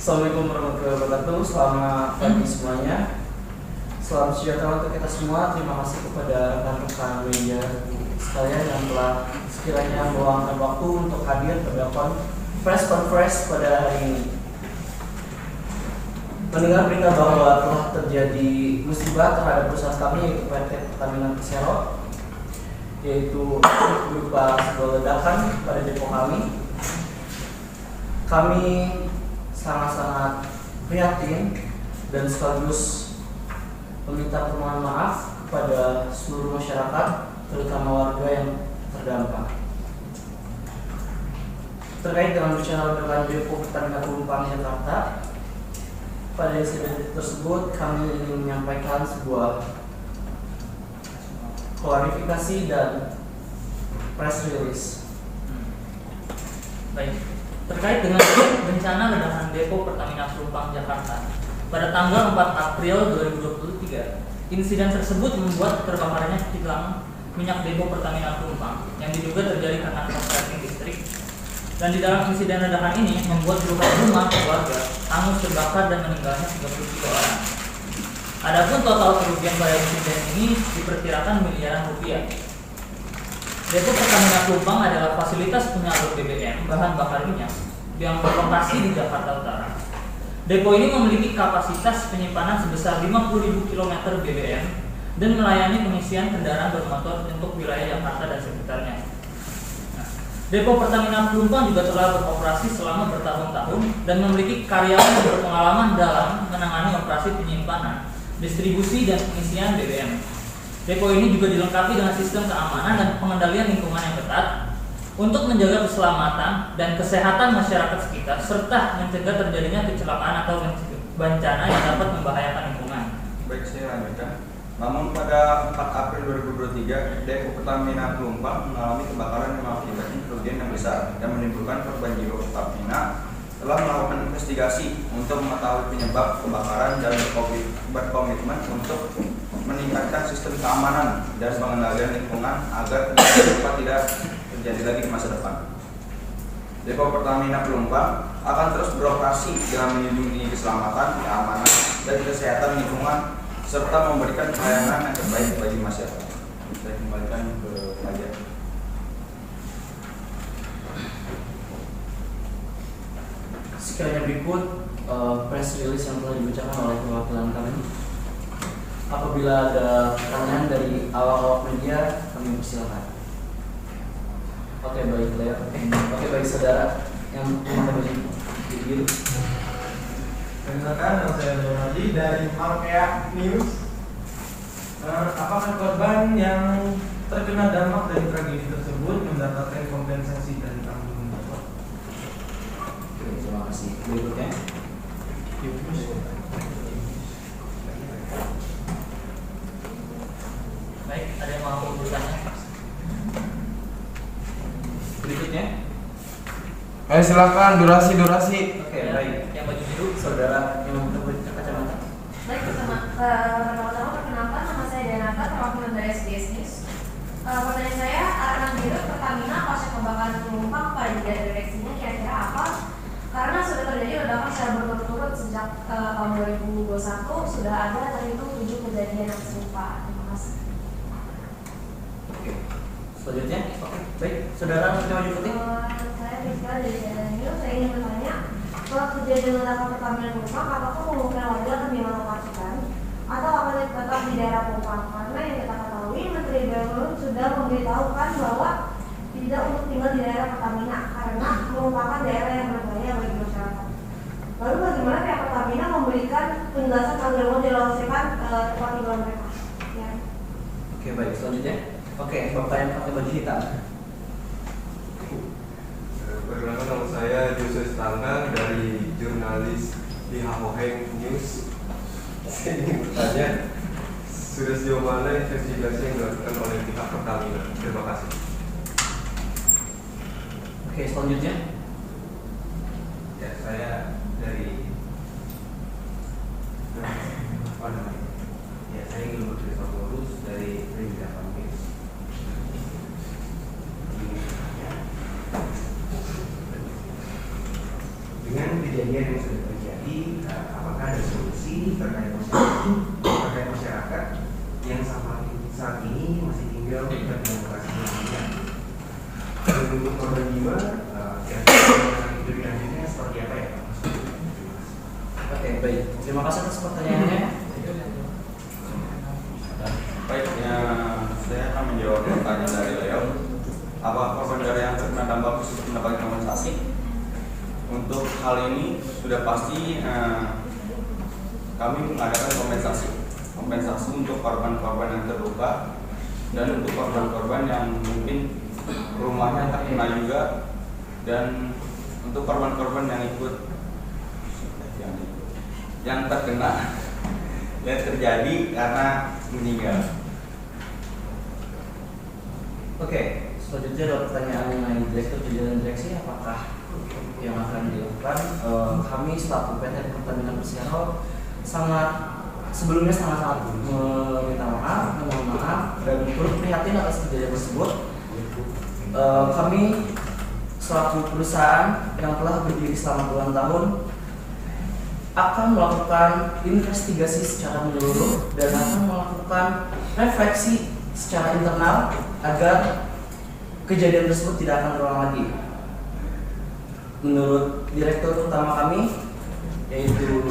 Assalamualaikum warahmatullahi wabarakatuh. Selamat pagi semuanya. Selamat sejahtera untuk kita semua. Terima kasih kepada rekan-rekan media sekalian yang telah sekiranya meluangkan waktu untuk hadir pada press conference pada hari ini. Mendengar berita bahwa telah terjadi musibah terhadap perusahaan kami yaitu PT Pertamina Persero, yaitu berupa sebuah ledakan pada depo kami sangat-sangat prihatin dan sekaligus meminta permohonan maaf kepada seluruh masyarakat, terutama warga yang terdampak. Terkait dengan bencana ledakan depo Pertamina Pelumpang Jakarta, pada insiden tersebut kami ingin menyampaikan sebuah klarifikasi dan press release. Baik. Terkait dengan bencana ledakan depo Pertamina Pelumpang Jakarta pada tanggal 4 April 2023, insiden tersebut membuat terbakarannya kilang minyak depo Pertamina Pelumpang yang diduga terjadi karena korsleting listrik. Dan di dalam insiden ledakan ini membuat puluhan rumah warga hangus terbakar dan meninggalnya 33 orang. Adapun total kerugian pada insiden ini diperkirakan miliaran rupiah. Depo Pertamina Pelumpang adalah fasilitas penyalur BBM bahan bakar minyak yang berlokasi di Jakarta Utara. Depo ini memiliki kapasitas penyimpanan sebesar 50.000 km BBM dan melayani pengisian kendaraan bermotor untuk wilayah Jakarta dan sekitarnya. Depo Pertamina Pelumpang juga telah beroperasi selama bertahun-tahun dan memiliki karyawan yang berpengalaman dalam menangani operasi penyimpanan, distribusi dan pengisian BBM. Depo ini juga dilengkapi dengan sistem keamanan dan pengendalian lingkungan yang ketat untuk menjaga keselamatan dan kesehatan masyarakat sekitar serta mencegah terjadinya kecelakaan atau bencana yang dapat membahayakan lingkungan. Baik, saya lanjutkan. Namun pada 4 April 2023, depo Pertamina Pelumpang mengalami kebakaran yang mengakibatkan kerugian yang besar dan menimbulkan korban jiwa. Pertamina telah melakukan investigasi untuk mengetahui penyebab kebakaran dan berkomitmen untuk meningkatkan sistem keamanan dan pengendalian lingkungan agar tidak terjadi lagi di masa depan. Depo Pertamina Pelumpang akan terus beroperasi dengan melindungi keselamatan, keamanan, dan kesehatan lingkungan serta memberikan pelayanan yang terbaik bagi masyarakat. Saya kembalikan ke pelajar. Sekiranya berikut press release yang telah dibacakan oleh perwakilan kami. Apabila ada pertanyaan dari awak-awak media, kami persilakan. Oke, baik, Oke, baik, saudara yang memakai baju biru. Perkenalkan, nama saya Donaldi dari Malkea News. Apakah korban yang terkena dampak dari tragedi tersebut mendapatkan kompensasi dari tanggung jawab? Oke, terima kasih. Berikutnya. Baik, ada yang mau bertanya? Berikutnya. Silakan durasi. Oke, baik. Yang baju biru, Saudara yang berkacamata. Baik, pertama-tama perkenalkan, nama saya Danata, perwakilan dari SBS News. Pertanyaan saya, arahan biru Pertamina pasca kebakaran pelumpang pada direksinya kira-kira apa? Karena sudah terjadi ledakan secara berturut-turut sejak tahun 2021, sudah ada terhitung 7 kejadian yang serupa. Terima kasih. Oke. Selanjutnya, oke, baik. Saudara yang maju putih. Saya Rizka dari CNN News. Saya ingin bertanya, setelah kejadian ledakan Pertamina Pelumpang, apakah pemukiman warga akan direlokasikan atau akan tetap di daerah Pelumpang? Karena yang kita ketahui, Menteri BUMN sudah memberitahukan bahwa tidak untuk tinggal di daerah Pertamina karena merupakan daerah yang berbahaya bagi masyarakat. Lalu bagaimana pihak Pertamina memberikan penjelasan agar mau direlokasikan tempat tinggal mereka? Ya. Oke, baik. Selanjutnya. Oke, Bapak yang pakai baju hitam. Perkenalkan, nama saya Jose Stangga dari jurnalis di Hahoheng News. Saya ingin bertanya, sudah sejauh mana investigasi yang dilakukan oleh pihak Pertamina? Terima kasih. Oke, selanjutnya. Ya, saya dari Dengan kejadian yang sudah terjadi, apakah ada solusi terkait masyarakat yang saat ini masih tinggal di demokrasi Indonesia? Untuk korban jiwa, kira-kira hidup lanjutnya seperti apa ya Pak? Oke, baik. Terima kasih atas pertanyaannya. Baik, saya akan menjawab pertanyaan dari Leo. Apa korban negara yang terkena dampak khusus mendapatkan kompensasi? Untuk hal ini sudah pasti kami mengadakan kompensasi untuk korban-korban yang terluka dan untuk korban-korban yang mungkin rumahnya terkena juga, dan untuk korban-korban yang terkena yang terjadi karena meninggal. Oke, selanjutnya ada pertanyaan mengenai direktur jajaran direksi, apakah yang akan dilakukan? Kami selaku PT Pertamina Persero sebelumnya sangat meminta maaf, mohon maaf, dan turut prihatin atas kejadian tersebut. Kami selaku perusahaan yang telah berdiri selama puluhan tahun akan melakukan investigasi secara menyeluruh dan akan melakukan refleksi secara internal agar kejadian tersebut tidak akan terulang lagi. Menurut Direktur Utama kami, yaitu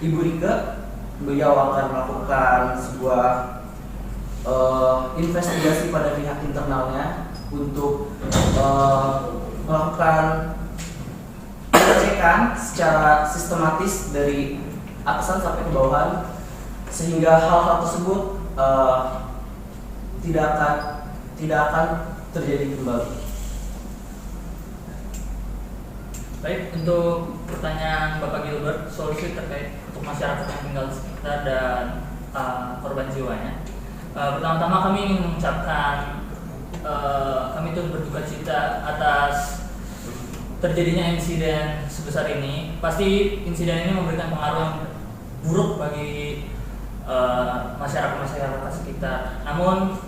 Ibu Rika, beliau akan melakukan sebuah investigasi pada pihak internalnya untuk melakukan pengecekan secara sistematis dari atasan sampai ke bawahan, sehingga hal-hal tersebut tidak akan terjadi kembali. Baik, untuk pertanyaan Bapak Gilbert, solusi terkait untuk masyarakat yang tinggal di sekitar dan korban jiwanya. Pertama-tama kami ingin mengucapkan kami turut berduka cita atas terjadinya insiden sebesar ini. Pasti insiden ini memberikan pengaruh yang buruk bagi masyarakat sekitar. Namun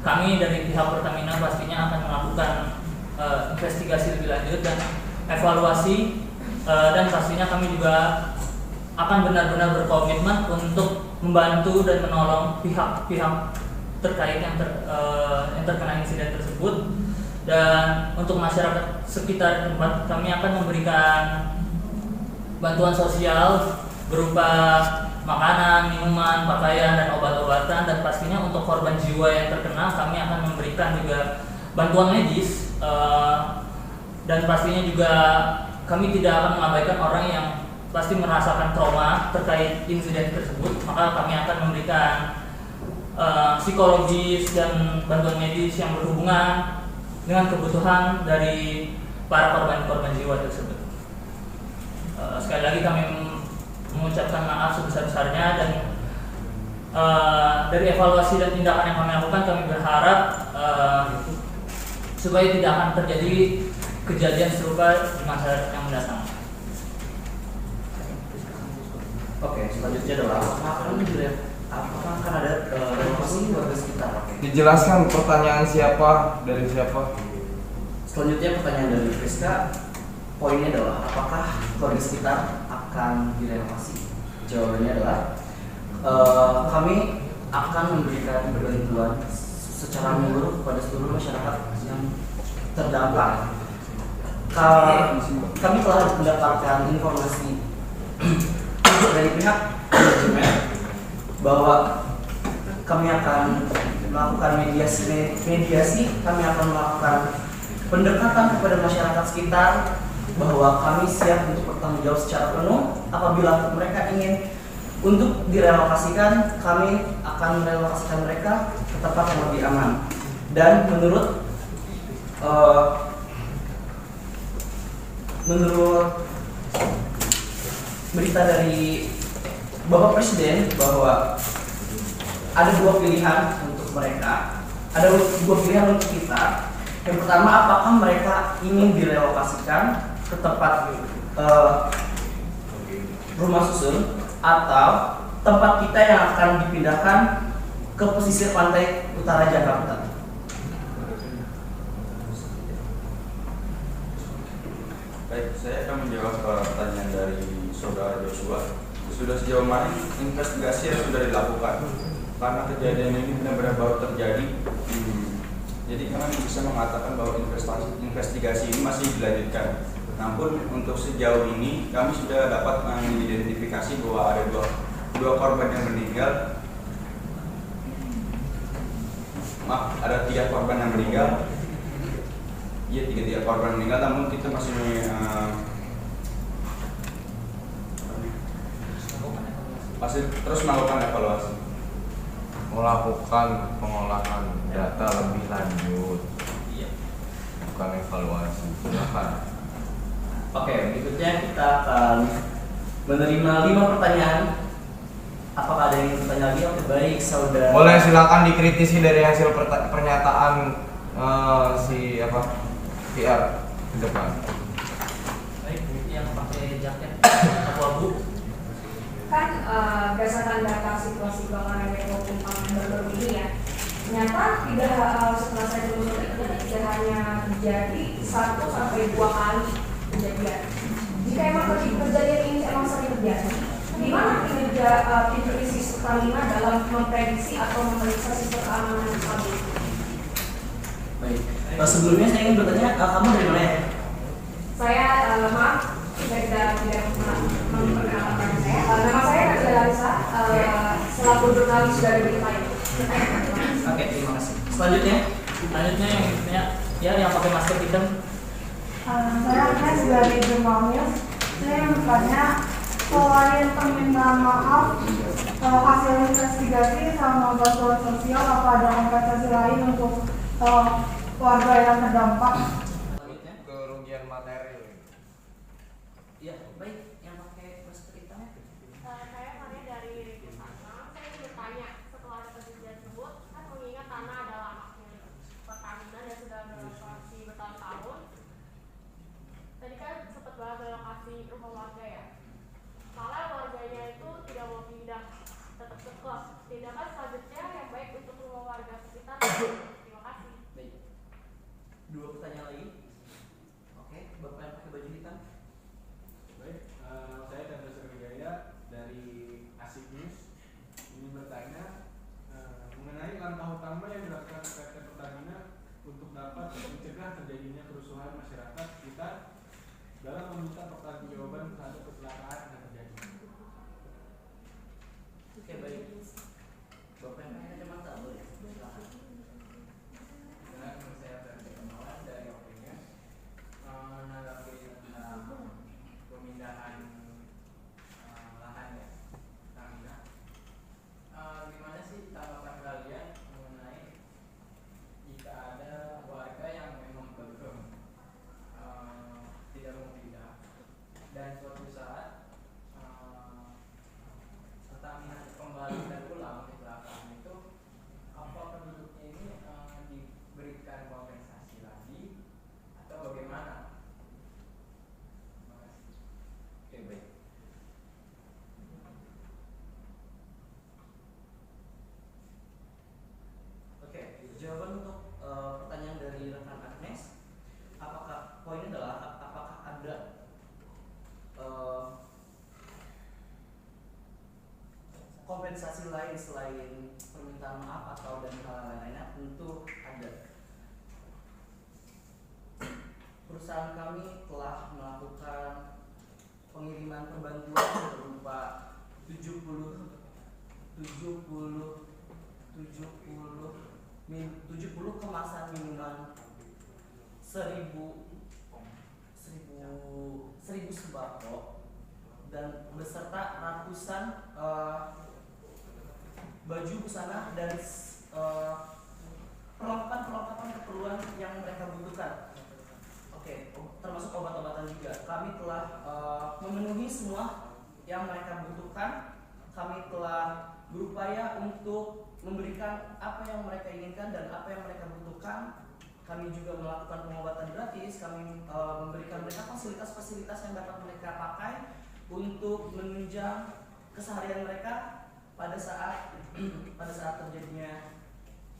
kami dari pihak Pertamina pastinya akan melakukan investigasi lebih lanjut dan evaluasi, dan pastinya kami juga akan benar-benar berkomitmen untuk membantu dan menolong pihak-pihak terkait yang terkena insiden tersebut. Dan untuk masyarakat sekitar tempat, kami akan memberikan bantuan sosial berupa makanan, minuman, pakaian, dan obat-obatan. Dan pastinya untuk korban jiwa yang terkena, kami akan memberikan juga bantuan medis, dan pastinya juga kami tidak akan mengabaikan orang yang pasti merasakan trauma terkait insiden tersebut. Maka kami akan memberikan psikologis dan bantuan medis yang berhubungan dengan kebutuhan dari para korban jiwa tersebut. Sekali lagi kami mengucapkan maaf sebesar-besarnya, dan dari evaluasi dan tindakan yang kami lakukan, kami berharap supaya tidak akan terjadi kejadian serupa di masa yang mendatang. Oke, selanjutnya adalah apakah akan ada relokasi warga sekitar? Dijelaskan pertanyaan siapa dari siapa. Selanjutnya pertanyaan dari Friska, poinnya adalah apakah warga sekitar akan direlokasi? Jawabannya adalah kami akan memberikan bantuan secara menyeluruh kepada seluruh masyarakat yang terdampak. Kami telah mendapatkan informasi dari pihak manajemen bahwa kami akan melakukan mediasi, kami akan melakukan pendekatan kepada masyarakat sekitar bahwa kami siap untuk bertanggung jawab secara penuh. Apabila mereka ingin untuk direlokasikan, kami akan merelokasikan mereka ke tempat yang lebih aman. Dan menurut berita dari Bapak Presiden bahwa ada dua pilihan untuk mereka, ada dua pilihan untuk kita. Yang pertama, apakah mereka ingin direlokasikan ke tempat rumah susun, atau tempat kita yang akan dipindahkan ke pesisir pantai utara Jakarta? Baik, saya akan menjawab pertanyaan dari saudara Joshua. Sudah sejauh mana investigasi yang sudah dilakukan? Karena kejadian ini benar-benar baru terjadi. Jadi kami bisa mengatakan bahwa investigasi ini masih dilanjutkan. Namun untuk sejauh ini kami sudah dapat mengidentifikasi bahwa ada dua korban yang meninggal. Maaf, ada 3 korban yang meninggal. Iya, 3 korban meninggal. Namun kita masih terus melakukan evaluasi. Melakukan pengolahan data lebih lanjut, bukan evaluasi. Silakan. Oke, berikutnya kita akan menerima 5 pertanyaan. Apakah ada yang ingin bertanya lagi? Oke, baik, saudara. Boleh, silakan dikritisi dari hasil pernyataan PR ke depan. Baik, yang pakai jaket abu-abu. Kan berdasarkan data situasi kebakaran Depo Pelumpang yang baru ini ya, ternyata setelah saya telusuri ternyata tidak hanya terjadi 1 sampai 2 kali kejadian. Jika emang kejadian ini emang sering terjadi, di mana kinerja tim krisis Pertamina dalam memprediksi atau memeriksa sistem keamanan tersebut? Baik. Sebelumnya saya ingin bertanya, kamu dari mana ya? Saya maaf, saya tidak memperkenalkan saya. Nama saya Nadia Larissa, selaku jurnalis dari Berita ini. Oke, terima kasih. Selanjutnya yang bertanya, yang pakai masker hitam. Saya Agnes dari Jemaah News. Saya yang bertanya, selain permintaan maaf, hasil investigasi sama bantuan sosial, apa ada kompensasi lain untuk warga yang terdampak? Kerugian material. ya, baik, yang pakai masker hitam. Saya Maria dari Pusatna. Saya ingin bertanya, setelah ada kejadian tersebut, kan mengingat tanah adalah anaknya Pertamina dan sudah berlokasi bertahun-tahun. Tadi kan sempat bahas relokasi rumah warga ya. Kalau warganya itu tidak mau pindah, tetap kekeh. Tindakan selanjutnya yang baik untuk rumah warga sekitar. Terima kasih. Baik. 2 pertanyaan lagi. Oke, Bapak yang pakai baju hitam. Baik, saya Chandra Sriwijaya dari Asik News. Ini bertanya mengenai langkah utama yang dilakukan PT Pertamina untuk dapat mencegah terjadinya kerusuhan masyarakat kita dalam meminta pertanggungjawaban terhadap kecelakaan yang terjadi. Oke, baik. Bapak yang pakai kacamata boleh. Silakan. Dengan saya Ferdi Kemawan dari Opinion menanggapi tentang pemindahan lahan ya Pertamina. Gimana sih tanggapan kalian mengenai jika ada warga yang memang kekeh tidak mau pindah dan suatu saat Pertamina kembali dan ulang kecelakaan itu, apa penduduknya ini diberikan kompensasi lagi atau bagaimana? Terima kasih. Oke, baik. Oke, jawaban untuk pertanyaan dari rekan Agnes, apakah poinnya adalah apakah ada kompensasi lain selain permintaan maaf atau dan hal lainnya? Tentu ada. Perusahaan kami telah melakukan pengiriman perbantuan berupa 70 kemasan minuman 1000 sembako dan beserta ratusan baju busana dan perlengkapan keperluan yang mereka butuhkan. Oke, termasuk obat-obatan juga. Kami telah memenuhi semua yang mereka butuhkan. Kami telah berupaya untuk memberikan apa yang mereka inginkan dan apa yang mereka butuhkan. Kami juga melakukan pengobatan gratis. Kami memberikan mereka fasilitas-fasilitas yang dapat mereka pakai untuk menunjang keseharian mereka. pada saat terjadinya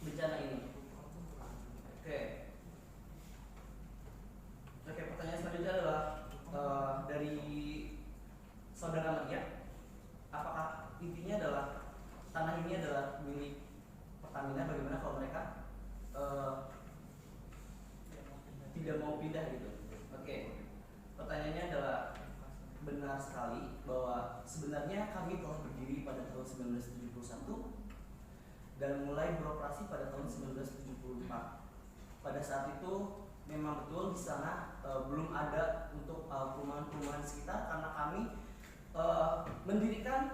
bencana ini. Oke, pertanyaan selanjutnya adalah dari saudara Maria, apakah intinya adalah tanah ini adalah milik Pertamina? Bagaimana kalau mereka tidak mau pindah gitu? Oke, pertanyaannya adalah benar sekali bahwa sebenarnya kami telah berdiri pada tahun 1971 dan mulai beroperasi pada tahun 1974. Pada saat itu memang betul di sana belum ada untuk perumahan-perumahan sekitar karena kami mendirikan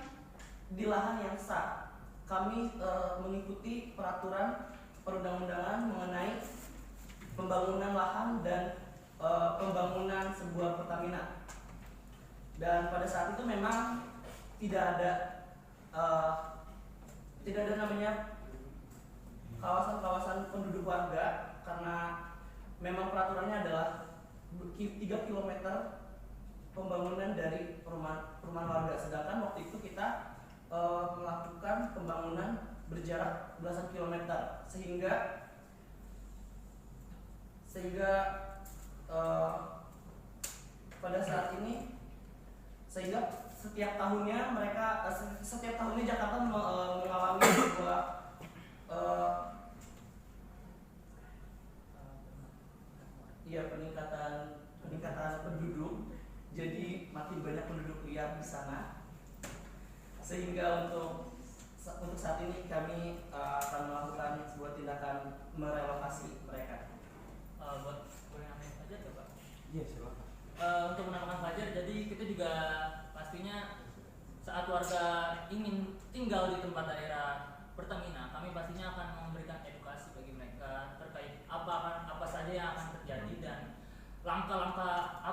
di lahan yang sah. Kami mengikuti peraturan perundang-undangan mengenai pembangunan lahan dan pembangunan sebuah Pertamina. Dan pada saat itu memang tidak ada namanya kawasan penduduk warga karena memang peraturannya adalah 3 km pembangunan dari perumahan warga. Sedangkan waktu itu kita melakukan pembangunan berjarak belasan kilometer sehingga pada saat ini setiap tahunnya Jakarta mengalami sebuah peningkatan penduduk. Jadi makin banyak penduduk liar di sana, sehingga untuk saat ini kami akan melakukan sebuah tindakan merelokasi mereka. Boleh nambahin Fajar ya Pak? Iya, silakan. Untuk menambahkan Fajar, jadi kita juga pastinya saat warga ingin tinggal di tempat daerah Pertamina, kami pastinya akan memberikan edukasi bagi mereka terkait apa saja yang akan terjadi dan langkah-langkah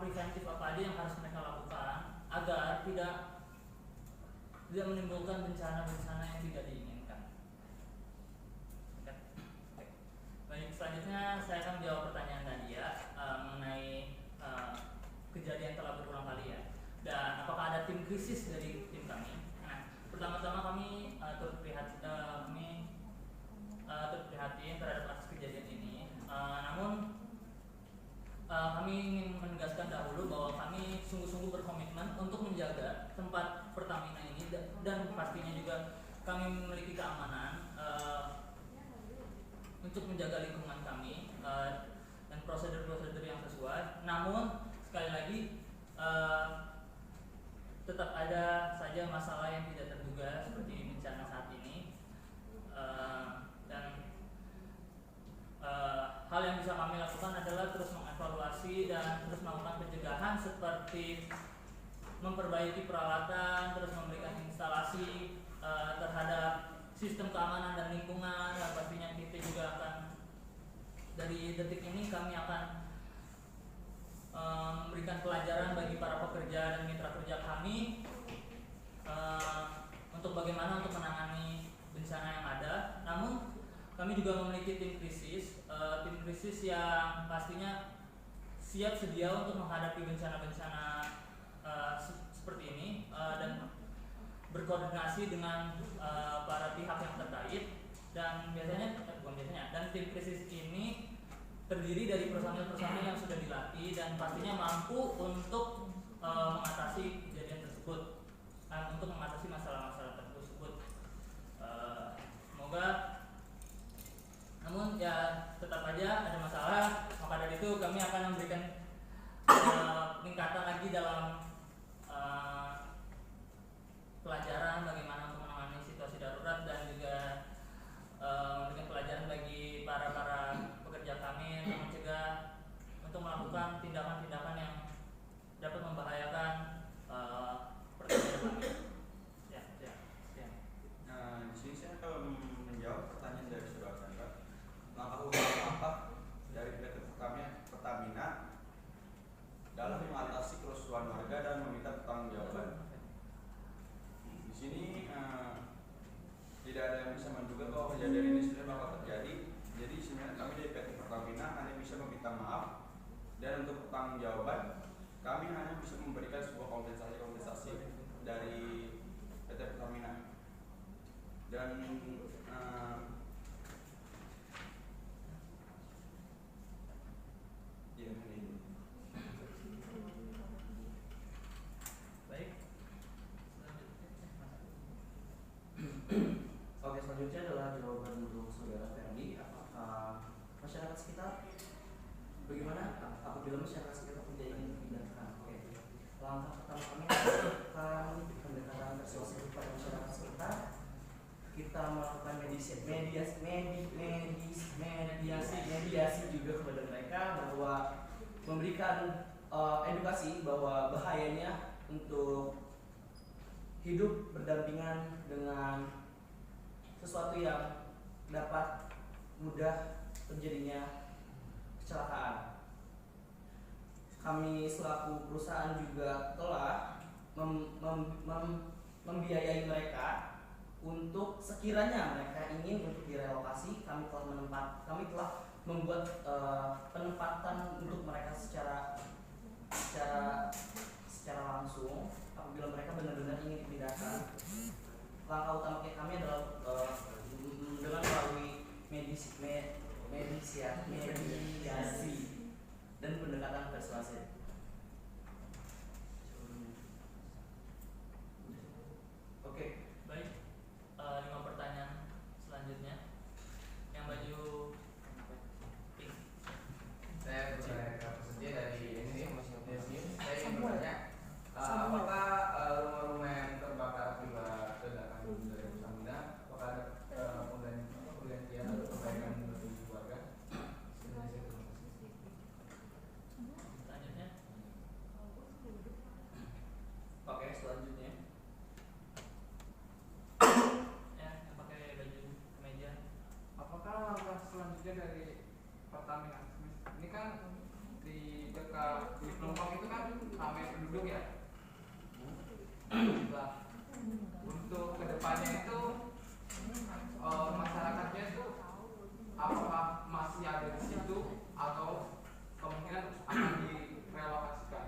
preventif apa aja yang harus mereka lakukan agar tidak menimbulkan bencana-bencana yang tidak diinginkan. Baik, selanjutnya saya akan menjawab pertanyaan tadi ya mengenai kejadian telah berulang kali ya. Dan apakah ada tim krisis dari tim kami? Nah, pertama-tama kami turut prihatin terhadap atas kejadian ini. Namun kami ingin menegaskan dahulu bahwa kami sungguh-sungguh berkomitmen untuk menjaga tempat Pertamina ini dan pastinya juga kami memiliki keamanan untuk menjaga lingkungan kami dan prosedur-prosedur yang sesuai. Namun sekali lagi tetap ada saja masalah yang tidak terduga seperti bencana saat ini dan hal yang bisa kami lakukan adalah terus mengevaluasi dan terus melakukan pencegahan seperti memperbaiki peralatan, terus memberikan instalasi terhadap sistem keamanan dan lingkungan. Dan pastinya kita juga akan dari detik ini kami akan memberikan pelajaran bagi para pekerja dan mitra kerja kami untuk bagaimana untuk menangani bencana yang ada. Namun kami juga memiliki tim krisis yang pastinya siap sedia untuk menghadapi bencana-bencana seperti ini dan berkoordinasi dengan para pihak yang terkait. Dan dan tim krisis ini terdiri dari personil-personil yang sudah dilatih dan pastinya mampu untuk mengatasi kejadian tersebut, untuk mengatasi masalah-masalah tersebut. Semoga, namun ya tetap aja ada masalah, maka dari itu kami akan memberikan peningkatan lagi dalam pelajaran bagaimana untuk menangani situasi darurat dan juga memberikan pelajaran bagi para pekerja kami untuk mencegah, untuk melakukan tindakan-tindakan yang dapat membahayakan pekerjaan kami. Ya. Nah, di sini saya akan menjawab pertanyaan dari saudara Chandra. Langkah utama apa dari PT Pertamina dalam mengatasi kerusuhan warga dan meminta pertanggungjawaban? Di sini tidak ada yang bisa menduga bahwa kejadian ini sebenarnya bakal terjadi. Jadi sebenarnya kami dari PT Pertamina hanya bisa meminta maaf, dan untuk pertanggungjawaban kami hanya bisa memberikan sebuah kompensasi dari PT Pertamina. Dan iya ini. Baik. Oke, selanjutnya adalah jawaban untuk saudara Ferdi. Apakah masyarakat sekitar bagaimana apabila masyarakat sekitar tidak ingin dipindahkan? Oke, langkah pertama kami melakukan pendekatan persuasif kepada masyarakat sekitar. Kita melakukan mediasi juga kepada mereka, bahwa memberikan edukasi bahwa bahayanya untuk hidup berdampingan dengan sesuatu yang dapat mudah terjadinya kecelakaan. Kami selaku perusahaan juga telah membiayai mereka untuk sekiranya mereka ingin untuk direlokasi. Kami telah membuat penempatan untuk mereka secara langsung apabila mereka benar-benar ingin dipindahkan. Langkah utama kami adalah dengan melalui mediasi dan pendekatan persuasif. Oke, baik. 5 pertanyaan selanjutnya. Yang baju pink. Saya representasi dari ini saya ingin bertanya, apakah rumah-rumah yang terbakar akibat ledakan dari Pertamina, apakah ada penggantian atau perbaikan bagi warga? Selanjutnya. Oke, selanjutnya. Ya, yang pakai baju kemeja. Apakah langkah selanjutnya dari Pertamina? Ini kan di dekat di Pelumpang itu kan ramai penduduk ya. Nah, untuk kedepannya itu masyarakatnya itu apakah masih ada di situ atau kemungkinan akan direlokasikan?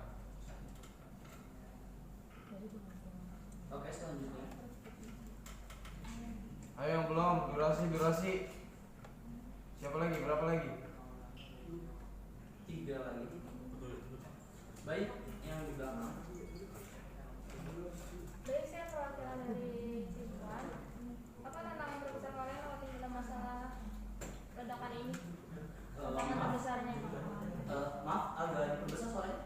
Oke, selanjutnya. Ayo yang belum, durasi. Siapa lagi? Berapa lagi? 3 lagi. Baik, yang di belakang. Baik, saya perwakilan dari Cipuan. Apa tantangan terbesar kalian waktu dalam masalah ledakan ini? Tantangan terbesarnya? Maaf, agak diperbesar soalnya.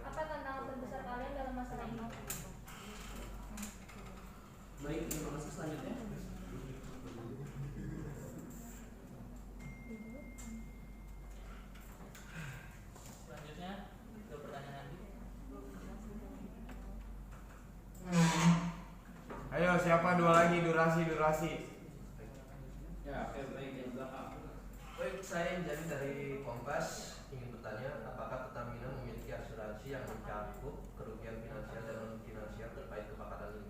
Apa tantangan terbesar kalian dalam masalah ini? Baik, terima kasih. Selanjutnya. Selanjutnya ke pertanyaan nanti. Ayo, siapa 2 lagi? Durasi. Ya, oke, baik, yang belakang. Baik, saya Jani dari Kompas ingin bertanya, apakah Pertamina memiliki asuransi yang mencakup kerugian finansial dan non finansial terkait kebakaran ini?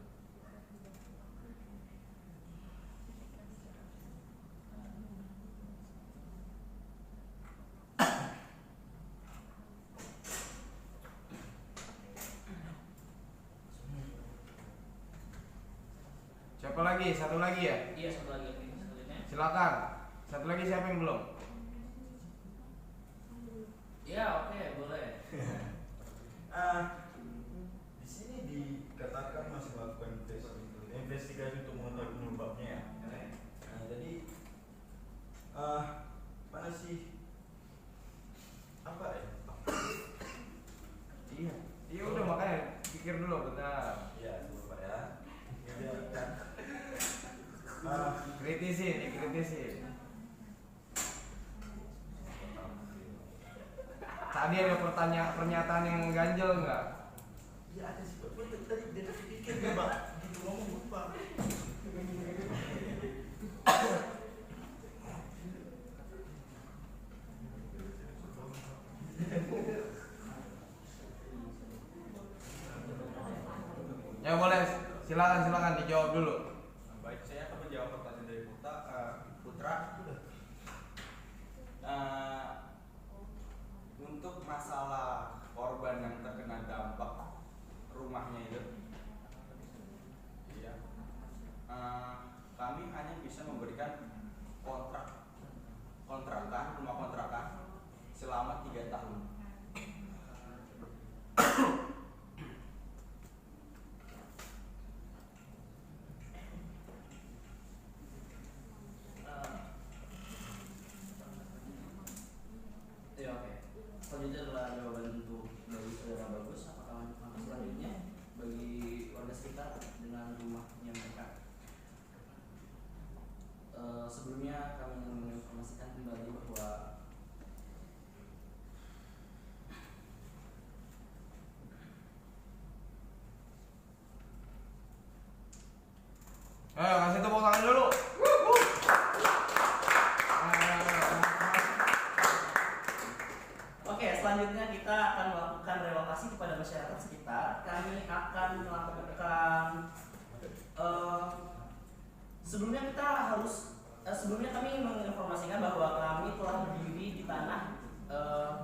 Siapa lagi? Satu lagi ya? Iya, satu lagi. Selanjutnya. Silakan. Satu lagi siapa yang belum? Ya, oke, boleh. Di sini dikatakan masih melakukan investigasi untuk mengetahui penyebabnya ya. Nah, jadi mana sih apa ya? Iya udah, makanya pikir dulu bentar. Iya, dulu Pak ya. Kritisin. Tadi ada pernyataan yang ganjel nggak? Iya ada sih Pak. Tadi dia pikir ya Pak. Gitu ngomong Pak. Ya boleh, silakan dijawab dulu. Baik, saya akan menjawab pertanyaan dari Putra. Untuk masalah korban yang terkena dampak rumahnya itu, ya selanjutnya adalah jawaban untuk dari saudara Bagus. Apakah langkah selanjutnya bagi warga sekitar dengan rumahnya mereka? Sebelumnya kami menginformasikan kembali bahwa kasih tepuk tangan dulu. Oke, selanjutnya kita akan melakukan relokasi kepada masyarakat sekitar. Kami akan melakukan sebelumnya kami menginformasikan bahwa kami telah berdiri di tanah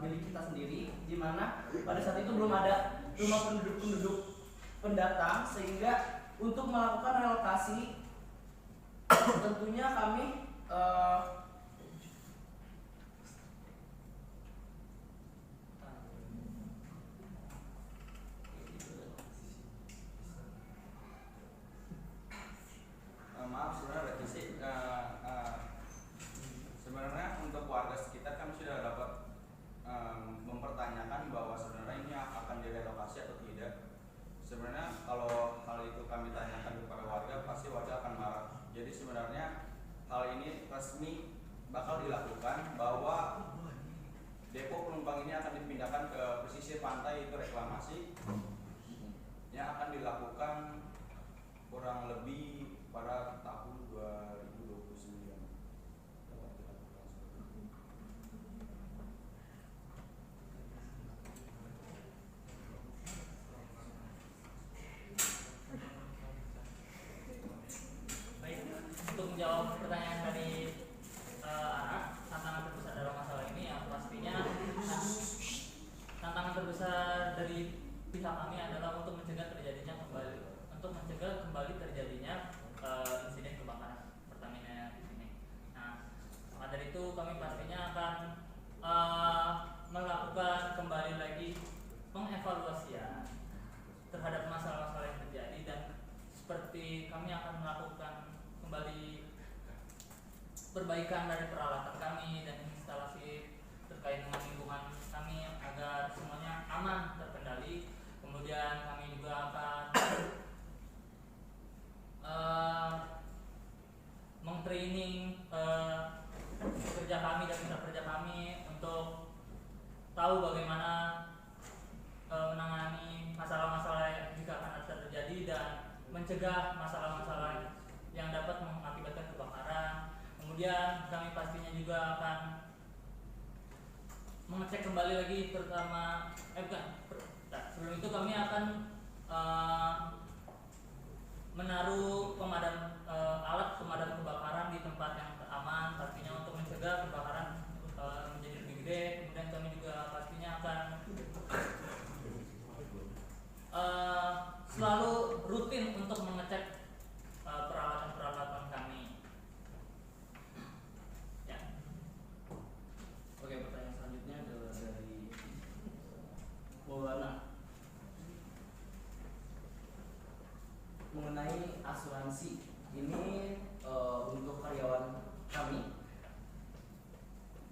milik kita sendiri, di mana pada saat itu belum ada rumah penduduk pendatang, sehingga untuk melakukan relokasi tentunya kami maaf sebenarnya revisi sebenarnya untuk warga sekitar kami sudah dapat mempertanyakan bahwa sebenarnya ini akan direlokasi atau tidak. Sebenarnya kalau hal itu kami tanyakan kepada warga, pasti warga akan marah. Jadi sebenarnya hal ini resmi bakal dilakukan, bahwa depo penumpang ini akan dipindahkan ke pesisir pantai, itu reklamasi yang akan dilakukan kurang lebih pada tahun 2029. Baik, untuk menjawab pertanyaan dari anak, tantangan terbesar dalam masalah ini yang pastinya tantangan terbesar dari pihak kami adalah untuk mencegah kembali terjadinya insiden kebakaran Pertamina di sini. Nah, maka dari itu kami pastinya akan melakukan kembali lagi pengevaluasian terhadap masalah-masalah yang terjadi, dan seperti kami akan melakukan kembali perbaikan dari peralatan kami dan instalasi terkait dengan lingkungan kami agar semuanya aman terkendali. Kemudian kami juga akan meng-training pekerja kami dan mitra kerja kami untuk tahu bagaimana menangani masalah-masalah jika akan terjadi dan mencegah masalah-masalah yang dapat mengakibatkan kebakaran. Kemudian kami pastinya juga akan mengecek kembali lagi sebelum itu kami akan menaruh alat pemadam kebakaran di tempat yang aman, pastinya untuk mencegah kebakaran menjadi lebih gede. Kemudian kami juga pastinya akan selalu rutin untuk mengecek peralatan-peralatan kami. Ya. Oke, pertanyaan selanjutnya adalah dari Maulana mengenai asuransi ini untuk karyawan kami.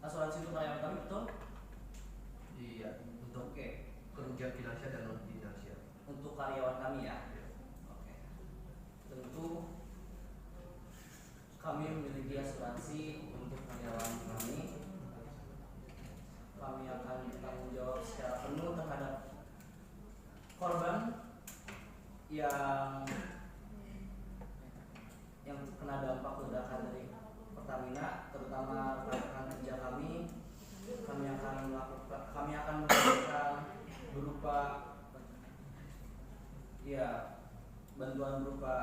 Asuransi untuk karyawan kami, betul? Iya, untuk kerugian finansial dan non finansial. Untuk karyawan kami ya. Oke. Tentu kami memiliki asuransi untuk karyawan kami. Kami akan bertanggung jawab secara penuh terhadap korban yang terkena dampak ledakan dari Pertamina, terutama rekan kerja kami. Kami akan memberikan berupa bantuan berupa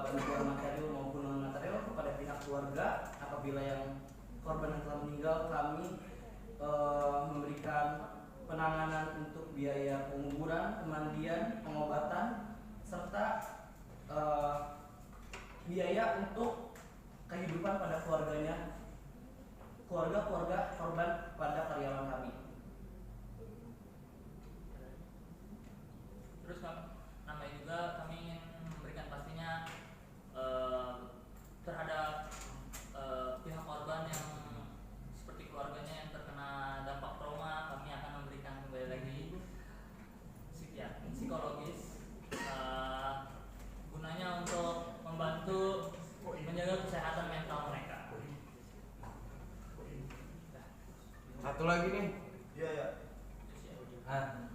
bantuan material maupun non material kepada pihak keluarga. Apabila yang korban yang telah meninggal, kami memberikan penanganan untuk biaya penguburan, pemandian, pengobatan, serta biaya untuk kehidupan pada keluarga korban pada karyawan kami. Terus namanya juga kami ingin memberikan pastinya terhadap pihak korban yang seperti lagi nih. Iya ya.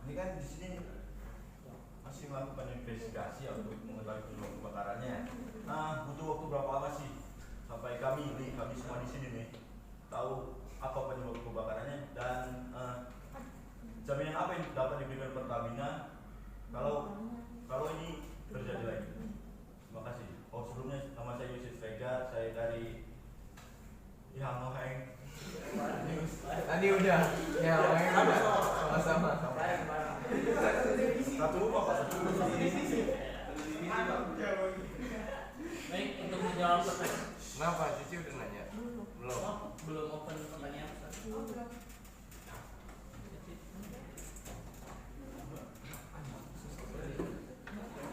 Ini kan di sini masih melakukan investigasi ya untuk mengetahui penyebab kebakarannya. Nah, butuh waktu berapa lama sih sampai kami semua di sini nih tahu apa penyebab kebakarannya dan jaminan apa yang dapat diberikan Pertamina kalau ini terjadi lagi. Terima kasih. Oh, sebelumnya nama saya Yusuf Vega, saya dari Hangoheng News. Tadi udah. Ya, sama-sama. Satu rumah Pak. Baik, untuk menjawab pertanyaan. Kenapa? Cici udah nanya? Belum open pertanyaan.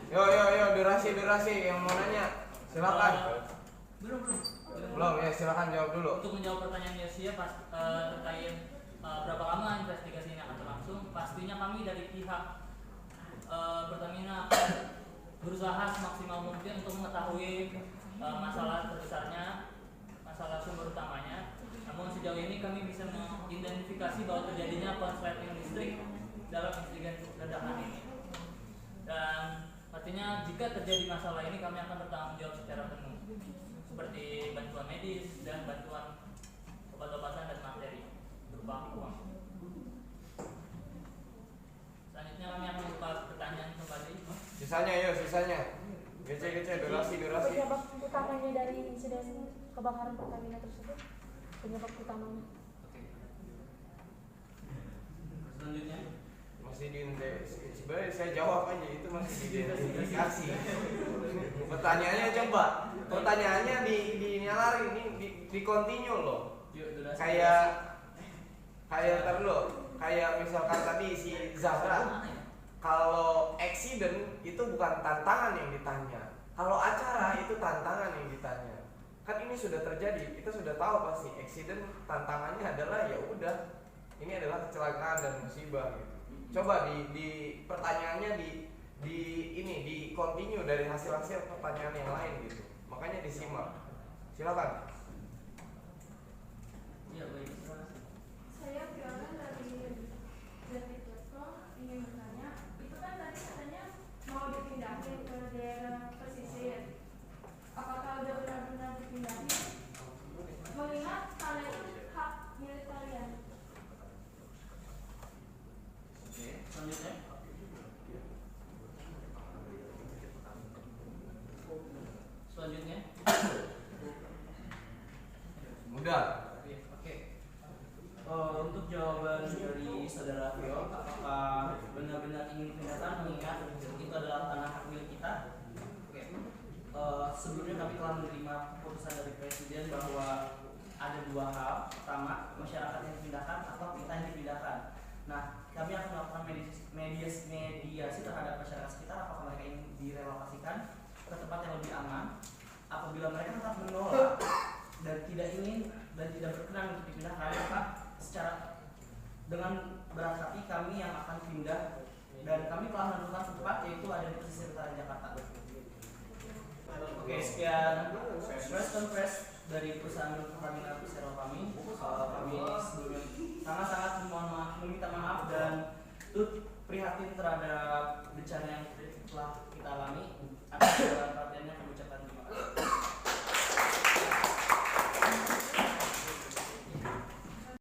Yo, durasi yang mau nanya. Silakan. Belum ya, silakan jawab dulu. Untuk menjawab pertanyaan Yosia terkait berapa lama investigasi ini akan berlangsung, pastinya kami dari pihak Pertamina akan berusaha semaksimal mungkin untuk mengetahui masalah terbesarnya, masalah sumber utamanya. Namun sejauh ini kami bisa mengidentifikasi bahwa terjadinya konsleting listrik dalam insiden ledakan ini. Dan artinya jika terjadi masalah ini kami akan bertanggung jawab secara penuh, seperti bantuan medis dan bantuan obat-obatan dan materi berupa uang. Selanjutnya kami akan membuka pertanyaan kembali. Sisanya. Gece, durasi. Penyebab utamanya dari insiden kebakaran Pertamina tersebut, penyebab utamanya. Selanjutnya masih sebenarnya saya jawab aja, itu masih diidentifikasi. Pertanyaannya dinyalari di continue loh. Kayak misalkan tadi si Zahra, kalau accident itu bukan tantangan yang ditanya, kalau acara itu tantangan yang ditanya. Kan ini sudah terjadi, kita sudah tahu pasti accident tantangannya adalah ya udah, ini adalah kecelakaan dan musibah gitu. Coba di pertanyaannya di continue dari hasil pertanyaan yang lain gitu. Makanya disimak. Silakan. Iya, baik. Saya Fiona dari Detik.com ingin bertanya, itu kan tadi katanya mau dipindahin ke daerah pesisir. Apakah udah benar-benar dipindahin? Mengingat tanah itu hak milik kalian. Selanjutnya mudah. Oke. Untuk jawaban dari saudara Vio, apakah benar-benar ingin pindahkan mengingat itu adalah tanah hak milik kita? Oke. Sebelumnya kami telah menerima keputusan dari Presiden bahwa ada dua hal. Pertama, masyarakat yang dipindahkan atau kita yang dipindahkan. Nah, kami akan melakukan mediasi terhadap masyarakat sekitar apakah mereka ingin direlokasikan ke tempat yang lebih aman. Apabila mereka tetap menolak dan tidak ingin dan tidak berkenan untuk dipindahkan, maka secara dengan berat hati kami yang akan pindah, dan kami telah menentukan tempat yaitu ada di pesisir utara Jakarta. Oke, sekian press conference dari perusahaan Pertamina Persero kami. Kami sebelumnya sangat-sangat meminta maaf dan turut prihatin terhadap bencana yang telah kita alami atas